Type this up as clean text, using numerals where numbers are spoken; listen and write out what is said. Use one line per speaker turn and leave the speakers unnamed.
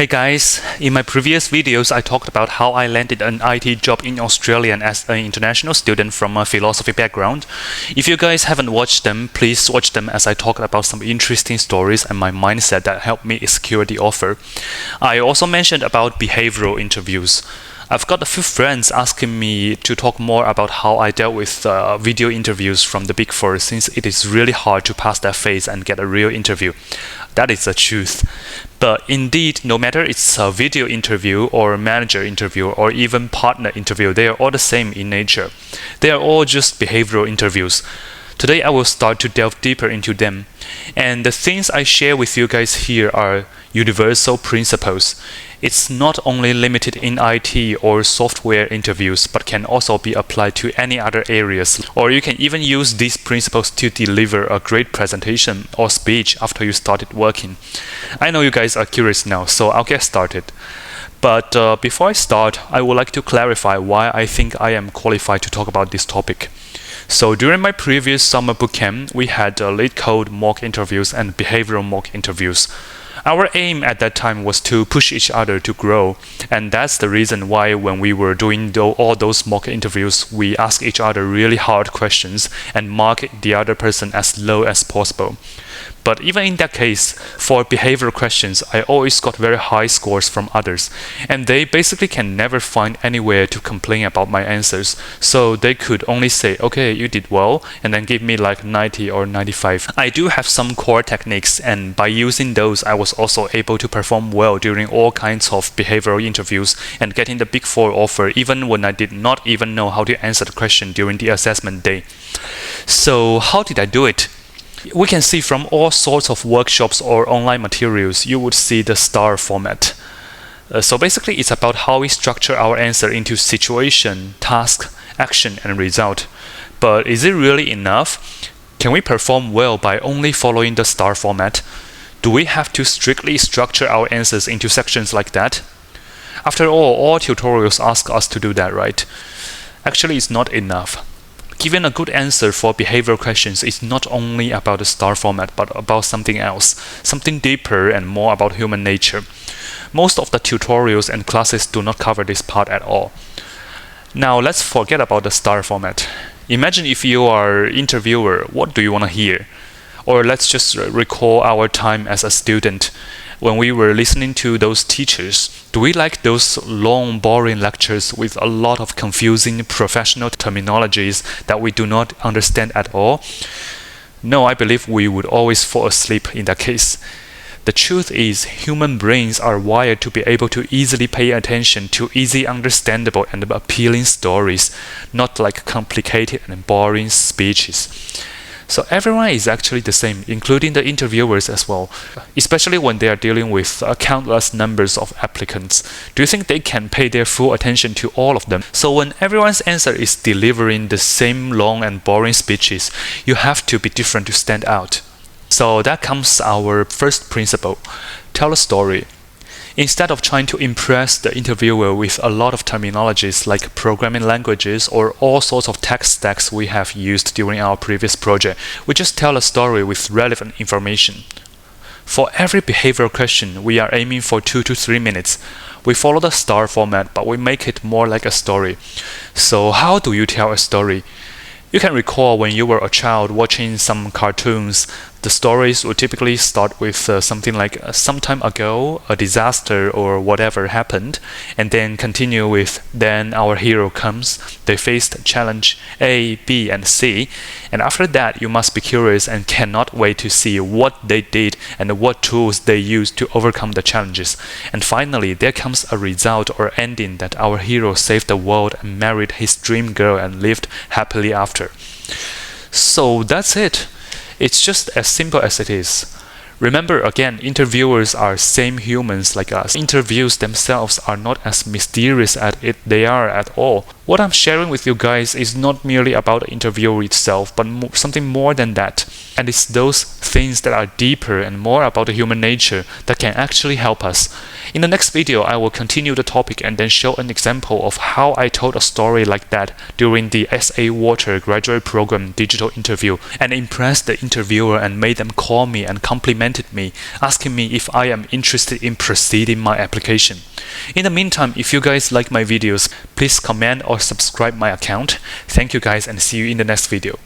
Hey guys, in my previous videos I talked about how I landed an IT job in Australia as an international student from a philosophy background. If you guys haven't watched them, please watch them as I talked about some interesting stories and my mindset that helped me secure the offer. I also mentioned about behavioral interviews. I've got a few friends asking me to talk more about how I dealt with video interviews from the Big Four, since it is really hard to pass that phase and get a real interview. That is the truth. But indeed, no matter it's a video interview or a manager interview or even partner interview, they are all the same in nature. They are all just behavioral interviews. Today I will start to delve deeper into them. And the things I share with you guys here are universal principles. It's not only limited in IT or software interviews, but can also be applied to any other areas. Or you can even use these principles to deliver a great presentation or speech after you started working. I know you guys are curious now, so I'll get started. But before I start, I would like to clarify why I think I am qualified to talk about this topic. So during my previous summer bootcamp, we had lead code mock interviews and behavioral mock interviews. Our aim at that time was to push each other to grow, and that's the reason why when we were doing all those mock interviews, we asked each other really hard questions and mark the other person as low as possible. But even in that case, for behavioral questions, I always got very high scores from others, and they basically can never find anywhere to complain about my answers, so they could only say, okay, you did well, and then give me like 90 or 95. I do have some core techniques, and by using those, I was also able to perform well during all kinds of behavioral interviews and getting the Big Four offer even when I did not even know how to answer the question during the assessment day. So how did I do it? We can see from all sorts of workshops or online materials, you would see the STAR format. So basically, it's about how we structure our answer into situation, task, action, and result. But is it really enough? Can we perform well by only following the STAR format? Do we have to strictly structure our answers into sections like that? After all tutorials ask us to do that, right? Actually, it's not enough. Giving a good answer for behavioral questions is not only about the STAR format, but about something else, something deeper and more about human nature. Most of the tutorials and classes do not cover this part at all. Now let's forget about the STAR format. Imagine if you are an interviewer, what do you want to hear? Or let's just recall our time as a student. When we were listening to those teachers, do we like those long, boring lectures with a lot of confusing professional terminologies that we do not understand at all? No, I believe we would always fall asleep in that case. The truth is, human brains are wired to be able to easily pay attention to easy, understandable, and appealing stories, not like complicated and boring speeches. So everyone is actually the same, including the interviewers as well, especially when they are dealing with countless numbers of applicants. Do you think they can pay their full attention to all of them? So when everyone's answer is delivering the same long and boring speeches, you have to be different to stand out. So that comes our first principle: tell a story. Instead of trying to impress the interviewer with a lot of terminologies like programming languages or all sorts of tech stacks we have used during our previous project, we just tell a story with relevant information. For every behavioral question, we are aiming for 2 to 3 minutes. We follow the STAR format, but we make it more like a story. So how do you tell a story? You can recall when you were a child watching some cartoons, the stories would typically start with something like some time ago, a disaster or whatever happened, and then continue with then our hero comes, they faced challenge A, B, and C, and after that you must be curious and cannot wait to see what they did and what tools they used to overcome the challenges. And finally, there comes a result or ending that our hero saved the world and married his dream girl and lived happily after. So that's it. It's just as simple as it is. Remember again, interviewers are same humans like us. Interviews themselves are not as mysterious as they are at all. What I'm sharing with you guys is not merely about the interview itself, but something more than that. And it's those things that are deeper and more about the human nature that can actually help us. In the next video, I will continue the topic and then show an example of how I told a story like that during the SA Water Graduate Program digital interview and impressed the interviewer and made them call me and complimented me, asking me if I am interested in proceeding my application. In the meantime, if you guys like my videos, please comment or subscribe my account. Thank you guys and see you in the next video.